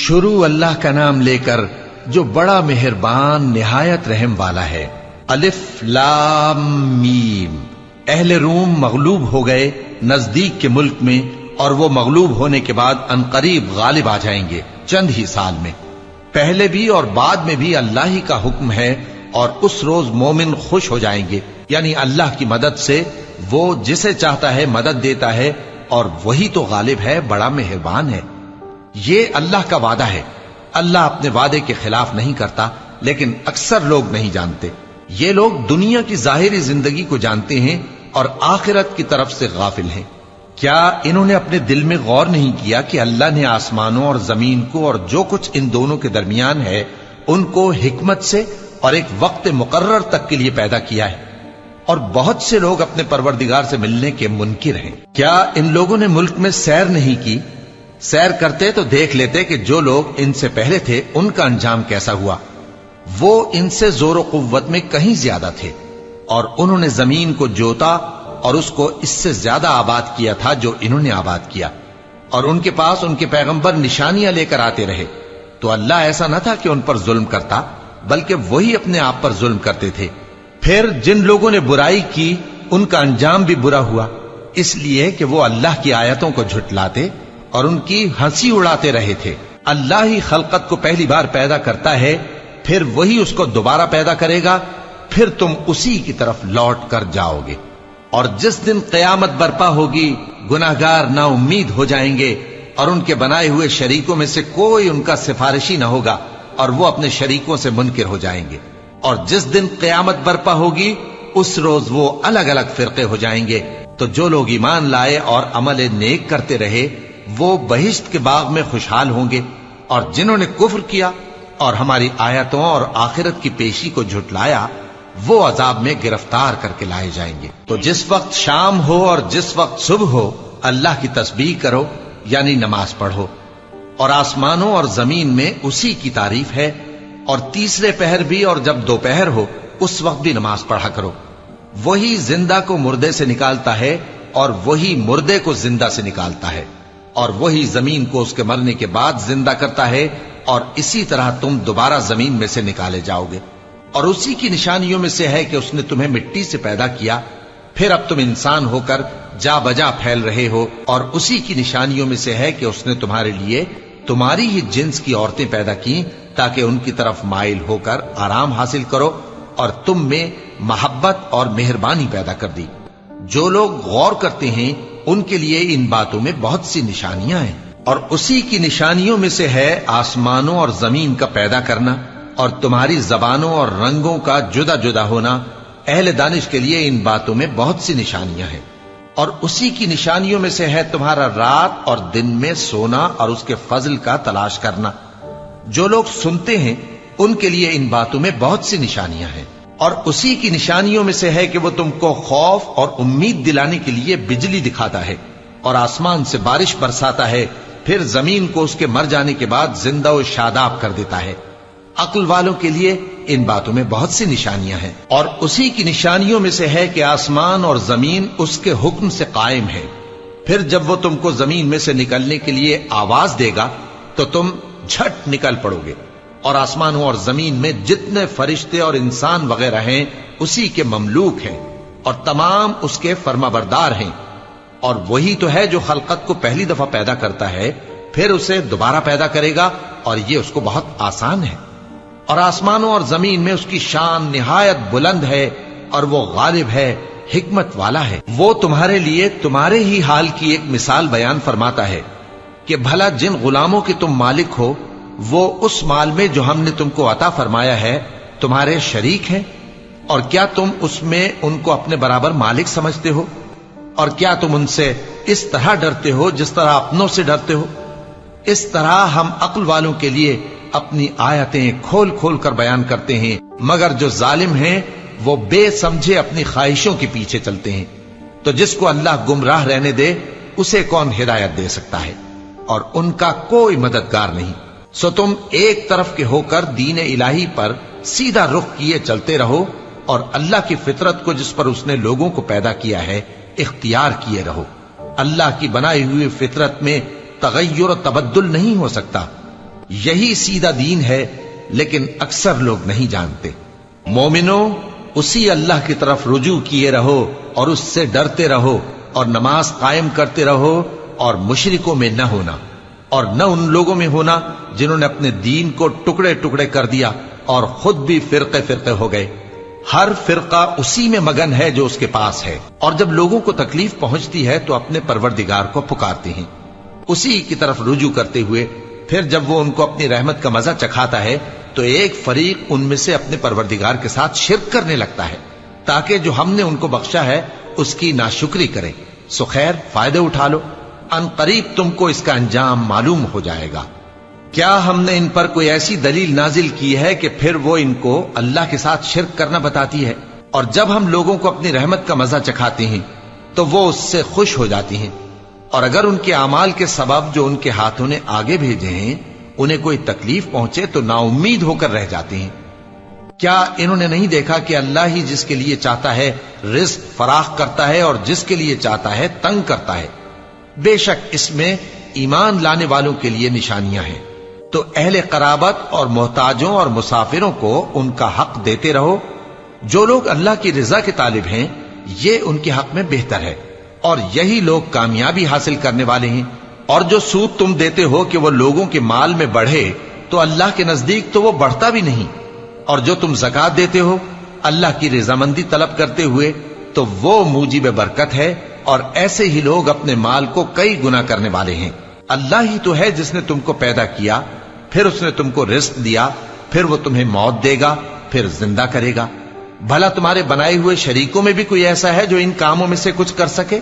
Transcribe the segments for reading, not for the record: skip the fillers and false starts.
شروع اللہ کا نام لے کر جو بڑا مہربان نہایت رحم والا ہے۔ الف لام میم۔ اہل روم مغلوب ہو گئے نزدیک کے ملک میں، اور وہ مغلوب ہونے کے بعد عنقریب غالب آ جائیں گے چند ہی سال میں۔ پہلے بھی اور بعد میں بھی اللہ ہی کا حکم ہے، اور اس روز مومن خوش ہو جائیں گے، یعنی اللہ کی مدد سے وہ جسے چاہتا ہے مدد دیتا ہے، اور وہی تو غالب ہے، بڑا مہربان ہے۔ یہ اللہ کا وعدہ ہے، اللہ اپنے وعدے کے خلاف نہیں کرتا، لیکن اکثر لوگ نہیں جانتے۔ یہ لوگ دنیا کی ظاہری زندگی کو جانتے ہیں اور آخرت کی طرف سے غافل ہیں۔ کیا انہوں نے اپنے دل میں غور نہیں کیا کہ اللہ نے آسمانوں اور زمین کو اور جو کچھ ان دونوں کے درمیان ہے ان کو حکمت سے اور ایک وقت مقرر تک کے لیے پیدا کیا ہے؟ اور بہت سے لوگ اپنے پروردگار سے ملنے کے منکر ہیں۔ کیا ان لوگوں نے ملک میں سیر نہیں کی؟ سیر کرتے تو دیکھ لیتے کہ جو لوگ ان سے پہلے تھے ان کا انجام کیسا ہوا۔ وہ ان سے زور و قوت میں کہیں زیادہ تھے، اور انہوں نے زمین کو جوتا اور اس کو اس سے زیادہ آباد کیا تھا جو انہوں نے آباد کیا، اور ان کے پاس ان کے پیغمبر نشانیاں لے کر آتے رہے۔ تو اللہ ایسا نہ تھا کہ ان پر ظلم کرتا، بلکہ وہی اپنے آپ پر ظلم کرتے تھے۔ پھر جن لوگوں نے برائی کی ان کا انجام بھی برا ہوا، اس لیے کہ وہ اللہ کی آیتوں کو جھٹلاتے اور ان کی ہنسی اڑاتے رہے تھے۔ اللہ ہی خلقت کو پہلی بار پیدا کرتا ہے، پھر وہی اس کو دوبارہ پیدا کرے گا، پھر تم اسی کی طرف لوٹ کر جاؤ گے۔ اور جس دن قیامت برپا ہوگی گناہگار نا امید ہو جائیں گے، اور ان کے بنائے ہوئے شریکوں میں سے کوئی ان کا سفارشی نہ ہوگا، اور وہ اپنے شریکوں سے منکر ہو جائیں گے۔ اور جس دن قیامت برپا ہوگی اس روز وہ الگ الگ فرقے ہو جائیں گے۔ تو جو لوگ ایمان لائے اور عمل نیک کرتے رہے وہ بہشت کے باغ میں خوشحال ہوں گے، اور جنہوں نے کفر کیا اور ہماری آیتوں اور آخرت کی پیشی کو جھٹلایا وہ عذاب میں گرفتار کر کے لائے جائیں گے۔ تو جس وقت شام ہو اور جس وقت صبح ہو اللہ کی تسبیح کرو، یعنی نماز پڑھو، اور آسمانوں اور زمین میں اسی کی تعریف ہے۔ اور تیسرے پہر بھی اور جب دوپہر ہو اس وقت بھی نماز پڑھا کرو۔ وہی زندہ کو مردے سے نکالتا ہے اور وہی مردے کو زندہ سے نکالتا ہے، اور وہی زمین کو اس کے مرنے کے بعد زندہ کرتا ہے، اور اسی طرح تم دوبارہ زمین میں سے نکالے جاؤ گے۔ اور اسی کی نشانیوں میں سے ہے کہ اس نے تمہیں مٹی سے پیدا کیا، پھر اب تم انسان ہو کر جا بجا پھیل رہے ہو۔ اور اسی کی نشانیوں میں سے ہے کہ اس نے تمہارے لیے تمہاری ہی جنس کی عورتیں پیدا کی تاکہ ان کی طرف مائل ہو کر آرام حاصل کرو، اور تم میں محبت اور مہربانی پیدا کر دی۔ جو لوگ غور کرتے ہیں ان کے لیے ان باتوں میں بہت سی نشانیاں ہیں۔ اور اسی کی نشانیوں میں سے ہے آسمانوں اور زمین کا پیدا کرنا، اور تمہاری زبانوں اور رنگوں کا جدا جدا ہونا۔ اہل دانش کے لیے ان باتوں میں بہت سی نشانیاں ہیں۔ اور اسی کی نشانیوں میں سے ہے تمہارا رات اور دن میں سونا اور اس کے فضل کا تلاش کرنا۔ جو لوگ سنتے ہیں ان کے لیے ان باتوں میں بہت سی نشانیاں ہیں۔ اور اسی کی نشانیوں میں سے ہے کہ وہ تم کو خوف اور امید دلانے کے لیے بجلی دکھاتا ہے، اور آسمان سے بارش برساتا ہے، پھر زمین کو اس کے مر جانے کے بعد زندہ و شاداب کر دیتا ہے۔ عقل والوں کے لیے ان باتوں میں بہت سی نشانیاں ہیں۔ اور اسی کی نشانیوں میں سے ہے کہ آسمان اور زمین اس کے حکم سے قائم ہے، پھر جب وہ تم کو زمین میں سے نکلنے کے لیے آواز دے گا تو تم جھٹ نکل پڑو گے۔ اور آسمانوں اور زمین میں جتنے فرشتے اور انسان وغیرہ ہیں اسی کے مملوک ہیں، اور تمام اس کے فرما بردار ہیں۔ اور وہی تو ہے جو خلقت کو پہلی دفعہ پیدا کرتا ہے، پھر اسے دوبارہ پیدا کرے گا، اور یہ اس کو بہت آسان ہے۔ اور آسمانوں اور زمین میں اس کی شان نہایت بلند ہے، اور وہ غالب ہے، حکمت والا ہے۔ وہ تمہارے لیے تمہارے ہی حال کی ایک مثال بیان فرماتا ہے کہ بھلا جن غلاموں کے تم مالک ہو وہ اس مال میں جو ہم نے تم کو عطا فرمایا ہے تمہارے شریک ہیں، اور کیا تم اس میں ان کو اپنے برابر مالک سمجھتے ہو؟ اور کیا تم ان سے اس طرح ڈرتے ہو جس طرح اپنوں سے ڈرتے ہو؟ اس طرح ہم عقل والوں کے لیے اپنی آیتیں کھول کھول کر بیان کرتے ہیں، مگر جو ظالم ہیں وہ بے سمجھے اپنی خواہشوں کے پیچھے چلتے ہیں۔ تو جس کو اللہ گمراہ رہنے دے اسے کون ہدایت دے سکتا ہے؟ اور ان کا کوئی مددگار نہیں۔ سو تم ایک طرف کے ہو کر دین الہی پر سیدھا رخ کیے چلتے رہو، اور اللہ کی فطرت کو جس پر اس نے لوگوں کو پیدا کیا ہے اختیار کیے رہو۔ اللہ کی بنائی ہوئی فطرت میں تغیر و تبدل نہیں ہو سکتا۔ یہی سیدھا دین ہے، لیکن اکثر لوگ نہیں جانتے۔ مومنو، اسی اللہ کی طرف رجوع کیے رہو اور اس سے ڈرتے رہو، اور نماز قائم کرتے رہو، اور مشرکوں میں نہ ہونا، اور نہ ان لوگوں میں ہونا جنہوں نے اپنے دین کو ٹکڑے ٹکڑے کر دیا اور خود بھی فرقے فرقے ہو گئے۔ ہر فرقہ اسی میں مگن ہے جو اس کے پاس ہے، اور جب لوگوں کو تکلیف پہنچتی ہے تو اپنے پروردگار کو پکارتے ہیں، اسی کی طرف رجوع کرتے ہوئے۔ پھر جب وہ ان کو اپنی رحمت کا مزہ چکھاتا ہے تو ایک فریق ان میں سے اپنے پروردگار کے ساتھ شرک کرنے لگتا ہے، تاکہ جو ہم نے ان کو بخشا ہے اس کی ناشکری کریں۔ سو خیر، فائدے اٹھا لو، ان قریب تم کو اس کا انجام معلوم ہو جائے گا۔ کیا ہم نے ان پر کوئی ایسی دلیل نازل کی ہے کہ پھر وہ ان کو اللہ کے ساتھ شرک کرنا بتاتی ہے؟ اور جب ہم لوگوں کو اپنی رحمت کا مزہ چکھاتے ہیں تو وہ اس سے خوش ہو جاتی ہیں، اور اگر ان کے اعمال کے سبب جو ان کے ہاتھوں نے آگے بھیجے ہیں انہیں کوئی تکلیف پہنچے تو نا امید ہو کر رہ جاتے ہیں۔ کیا انہوں نے نہیں دیکھا کہ اللہ ہی جس کے لیے چاہتا ہے رزق فراخ کرتا ہے اور جس کے لیے چاہتا ہے تنگ کرتا ہے؟ بے شک اس میں ایمان لانے والوں کے لیے نشانیاں ہیں۔ تو اہل قرابت اور محتاجوں اور مسافروں کو ان کا حق دیتے رہو۔ جو لوگ اللہ کی رضا کے طالب ہیں یہ ان کے حق میں بہتر ہے، اور یہی لوگ کامیابی حاصل کرنے والے ہیں۔ اور جو سود تم دیتے ہو کہ وہ لوگوں کے مال میں بڑھے تو اللہ کے نزدیک تو وہ بڑھتا بھی نہیں، اور جو تم زکوٰۃ دیتے ہو اللہ کی رضامندی طلب کرتے ہوئے تو وہ موجب برکت ہے، اور ایسے ہی لوگ اپنے مال کو کئی گنا کرنے والے ہیں۔ اللہ ہی تو ہے جس نے تم کو پیدا کیا، پھر اس نے تم کو رزق دیا، پھر وہ تمہیں موت دے گا، پھر زندہ کرے گا۔ بھلا تمہارے بنائے ہوئے شریکوں میں بھی کوئی ایسا ہے جو ان کاموں میں سے کچھ کر سکے؟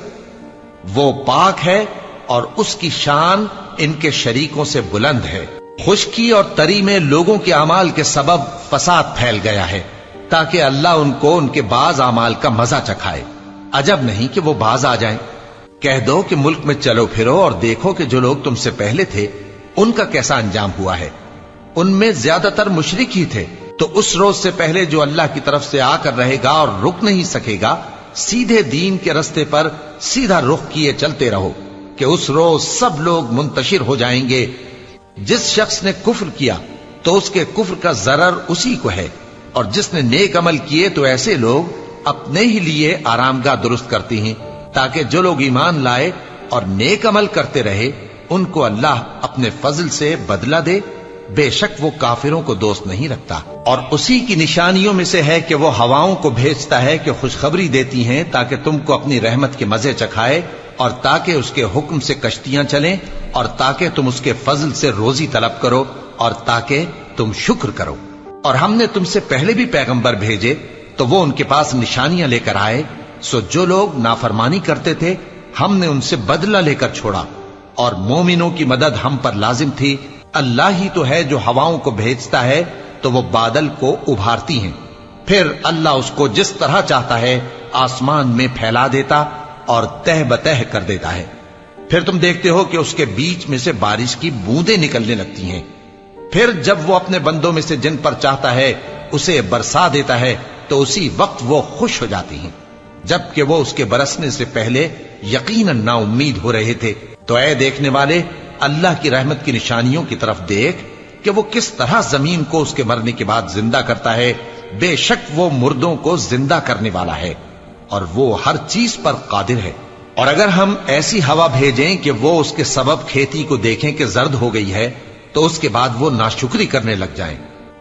وہ پاک ہے اور اس کی شان ان کے شریکوں سے بلند ہے۔ خشکی اور تری میں لوگوں کے اعمال کے سبب فساد پھیل گیا ہے، تاکہ اللہ ان کو ان کے بعض اعمال کا مزہ چکھائے۔ عجب نہیں کہ وہ باز آ جائیں۔ کہہ دو کہ ملک میں چلو پھرو اور دیکھو کہ جو لوگ تم سے پہلے تھے ان کا کیسا انجام ہوا ہے۔ ان میں زیادہ تر مشرک ہی تھے۔ تو اس روز سے پہلے جو اللہ کی طرف سے آ کر رہے گا اور رک نہیں سکے گا، سیدھے دین کے رستے پر سیدھا رخ کیے چلتے رہو، کہ اس روز سب لوگ منتشر ہو جائیں گے۔ جس شخص نے کفر کیا تو اس کے کفر کا ضرر اسی کو ہے، اور جس نے نیک عمل کیے تو ایسے لوگ اپنے ہی لیے آرامگاہ درست کرتے ہیں، تاکہ جو لوگ ایمان لائے اور نیک عمل کرتے رہے ان کو اللہ اپنے فضل سے بدلہ دے۔ بے شک وہ کافروں کو دوست نہیں رکھتا۔ اور اسی کی نشانیوں میں سے ہے کہ وہ ہواؤں کو بھیجتا ہے کہ خوشخبری دیتی ہیں تاکہ تم کو اپنی رحمت کے مزے چکھائے، اور تاکہ اس کے حکم سے کشتیاں چلیں، اور تاکہ تم اس کے فضل سے روزی طلب کرو، اور تاکہ تم شکر کرو۔ اور ہم نے تم سے پہلے بھی پیغمبر بھیجے تو وہ ان کے پاس نشانیاں لے کر آئے، سو جو لوگ نافرمانی کرتے تھے ہم نے ان سے بدلہ لے کر چھوڑا، اور مومنوں کی مدد ہم پر لازم تھی۔ اللہ ہی تو ہے جو ہواؤں کو بھیجتا ہے تو وہ بادل کو ابھارتی ہیں، پھر اللہ اس کو جس طرح چاہتا ہے آسمان میں پھیلا دیتا اور تہ بتہ کر دیتا ہے۔ پھر تم دیکھتے ہو کہ اس کے بیچ میں سے بارش کی بوندیں نکلنے لگتی ہیں، پھر جب وہ اپنے بندوں میں سے جن پر چاہتا ہے اسے برسا دیتا ہے تو اسی وقت وہ خوش ہو جاتی ہیں، جبکہ وہ اس کے برسنے سے پہلے یقیناً نا امید ہو رہے تھے۔ تو اے دیکھنے والے، اللہ کی رحمت کی نشانیوں کی طرف دیکھ کہ وہ کس طرح زمین کو اس کے مرنے کے بعد زندہ کرتا ہے۔ بے شک وہ مردوں کو زندہ کرنے والا ہے اور وہ ہر چیز پر قادر ہے۔ اور اگر ہم ایسی ہوا بھیجیں کہ وہ اس کے سبب کھیتی کو دیکھیں کہ زرد ہو گئی ہے تو اس کے بعد وہ ناشکری کرنے لگ جائیں،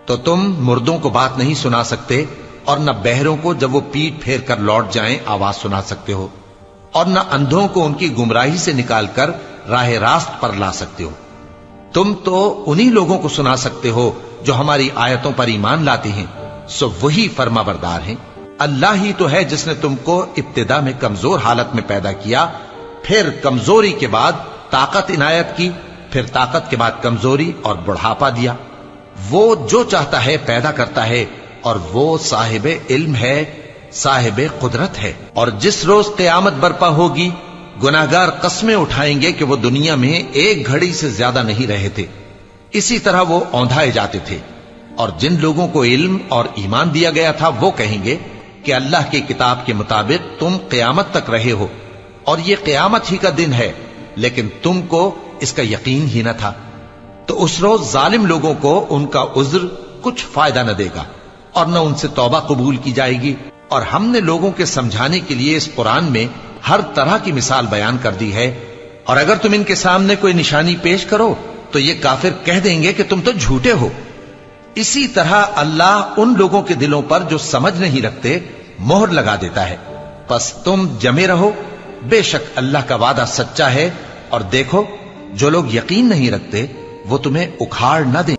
تو تم مردوں کو بات نہیں سنا سکتے، اور نہ بہروں کو جب وہ پیٹ پھیر کر لوٹ جائیں آواز سنا سکتے ہو، اور نہ اندھوں کو ان کی گمراہی سے نکال کر راہ راست پر لا سکتے ہو۔ تم تو انہی لوگوں کو سنا سکتے ہو جو ہماری آیتوں پر ایمان لاتے ہیں، سو وہی فرما بردار ہیں۔ اللہ ہی تو ہے جس نے تم کو ابتدا میں کمزور حالت میں پیدا کیا، پھر کمزوری کے بعد طاقت عنایت کی، پھر طاقت کے بعد کمزوری اور بڑھاپا دیا۔ وہ جو چاہتا ہے پیدا کرتا ہے، اور وہ صاحب علم ہے، صاحب قدرت ہے۔ اور جس روز قیامت برپا ہوگی گناہگار قسمیں اٹھائیں گے کہ وہ دنیا میں ایک گھڑی سے زیادہ نہیں رہے تھے، اسی طرح وہ اوندھائے جاتے تھے۔ اور جن لوگوں کو علم اور ایمان دیا گیا تھا وہ کہیں گے کہ اللہ کی کتاب کے مطابق تم قیامت تک رہے ہو، اور یہ قیامت ہی کا دن ہے، لیکن تم کو اس کا یقین ہی نہ تھا۔ تو اس روز ظالم لوگوں کو ان کا عذر کچھ فائدہ نہ دے گا اور نہ ان سے توبہ قبول کی جائے گی. اور ہم نے لوگوں کے سمجھانے کے لیے اس قرآن میں ہر طرح کی مثال بیان کر دی ہے. اور اگر تم ان کے سامنے کوئی نشانی پیش کرو تو یہ کافر کہہ دیں گے کہ تم تو جھوٹے ہو. اسی طرح اللہ ان لوگوں کے دلوں پر جو سمجھ نہیں رکھتے مہر لگا دیتا ہے. پس تم جمے رہو، بے شک اللہ کا وعدہ سچا ہے. اور دیکھو جو لوگ یقین نہیں رکھتے وہ تمہیں اکھاڑ نہ دیں.